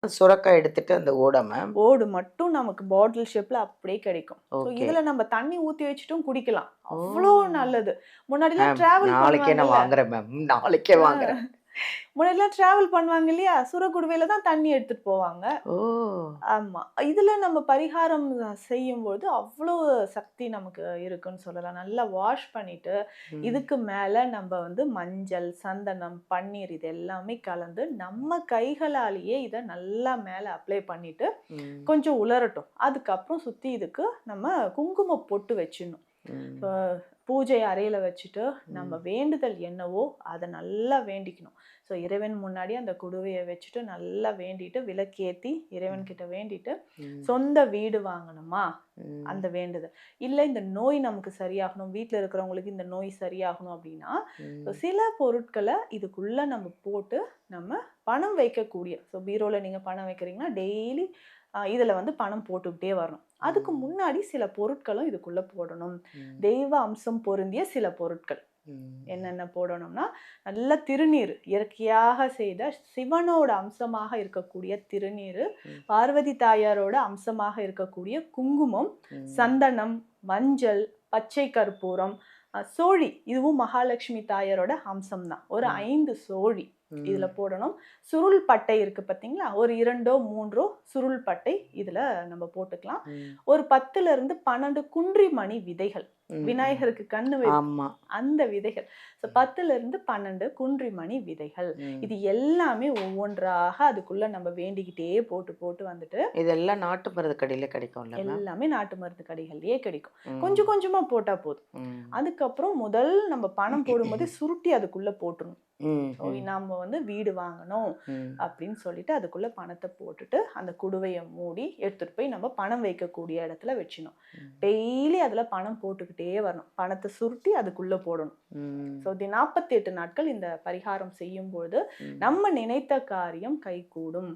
சுரக்காய் எடுத்துட்டு அந்த ஓட மேம். ஓடு மட்டும் நமக்கு பாட்டில் ஷேப்ல அப்படியே கிடைக்கும். So okay. இதுல நம்ம தண்ணி ஊத்தி வச்சுட்டும் குடிக்கலாம். ஓ! அவ்ளோ நல்லது. முன்னாடிலாம் மேம் டிராவல் நாளைக்கே நான் பண்ணுவாங்கல்ல. வாங்குறேன் மேம். நாளைக்கே ஆ. வாங்குறேன். முன்னாடிலாம் டிராவல் பண்ணுவாங்க இல்லையா? சுரக்குடுவையில தான் தண்ணி எடுத்துட்டு போவாங்க. ஓ! ஆமா. இதுல நம்ம பரிகாரம் செய்யும்போது அவ்ளோ சக்தி நமக்கு இருக்குன்னு சொல்லலாம். நல்லா வாஷ் பண்ணிட்டு, ம். இதுக்கு மேல நம்ப வந்து மஞ்சள், சந்தனம், பன்னீர் இது எல்லாமே கலந்து, நம்ம கைகளாலேயே இத நல்லா மேல அப்ளை பண்ணிட்டு, ம். கொஞ்சம் உலரட்டும். அதுக்கப்புறம் சுத்தி இதுக்கு நம்ம குங்கும பொட்டு வச்சிடணும். இப்ப ம். பூஜை அறையில வச்சுட்டு, நம்ம ம். வேண்டுதல் என்னவோ அத நல்லா வேண்டிக்கணும். ஸோ இறைவன் முன்னாடி அந்த குடுவைய வச்சுட்டு நல்லா வேண்டிட்டு, விளக்கேத்தி ம். இறைவன்கிட்ட வேண்டிட்டு, ம். சொந்த வீடு வாங்கணுமா? ம். அந்த வேண்டுதல். இல்ல இந்த நோய் நமக்கு சரியாகணும், வீட்ல இருக்கிறவங்களுக்கு இந்த நோய் சரியாகணும் அப்டின்னா, ம். சில பொருட்கள இதுக்குள்ள நம்ம போட்டு, நம்ம பணம் வைக்கக்கூடிய பீரோல நீங்க பணம் வைக்கிறீங்கன்னா, டெய்லி இதுல வந்து பணம் போட்டுக்கிட்டே வரணும். அதுக்கு ம். முன்னாடி சில பொருட்களும் இதுக்குள்ள போடணும். ம். தெய்வ அம்சம் பொருந்திய சில பொருட்கள். ம். என்னென்ன போடணும்னா, நல்ல திருநீர் இயற்கையாக செய்த சிவனோட அம்சமாக இருக்கக்கூடிய திருநீரு, ம். பார்வதி தாயாரோட அம்சமாக இருக்கக்கூடிய குங்குமம், ம். சந்தனம், மஞ்சள், பச்சை கற்பூரம், சோழி இதுவும் மகாலட்சுமி தாயாரோட அம்சம் தான். ஒரு ம். 5 சோழி இதுல ம். போடணும். சுருள் பட்டை இருக்கு பார்த்தீங்களா? ஒரு 2ஓ 3ஓ சுருள் பட்டை இதுல நம்ம போட்டுக்கலாம். ம். ஒரு 10லிருந்து 12 குன்றிமணி விதைகள். ம். ம். விநாயகருக்கு கண்ணு வைப்போம். ஆமா. அந்த விதைகள். 10லிருந்து 12 குன்றிமணி விதைகள். ம். இது எல்லாமே ஒவ்வொன்றாக அதுக்குள்ள நம்ம வேண்டிக்கிட்டே போட்டு, போட்டு வந்துட்டு, இதெல்லாம் நாட்டு மருந்து கடையில கிடைக்கும்ல மேம்? எல்லாமே நாட்டு மருந்து கடைகள்லயே கிடைக்கும். ம். கொஞ்சம் கொஞ்சமா போட்டா போதும். ம். அதுக்கப்புறம் முதல் நம்ம பணம் போடும்போதே சுருட்டி அதுக்குள்ள போட்டுறணும். ம். ஸோ ம். நாம வந்து வீடு வாங்கணும் ம். அப்படின்னு சொல்லிட்டு அதுக்குள்ள பணத்த போட்டுட்டு, அந்த குடுவைய மூடி எடுத்துட்டு போய் நம்ம பணம் வைக்கக்கூடிய இடத்துல வச்சிடணும். ம். டெய்லி அதுல பணம் போட்டுக்கிட்டே வரணும். பணத்த சுருட்டி அதுக்குள்ள போடணும். ம். ஸோ 48 நாட்கள் இந்த பரிகாரம் செய்யும்பொழுது, ம். நம்ம நினைத்த காரியம் கைகூடும்.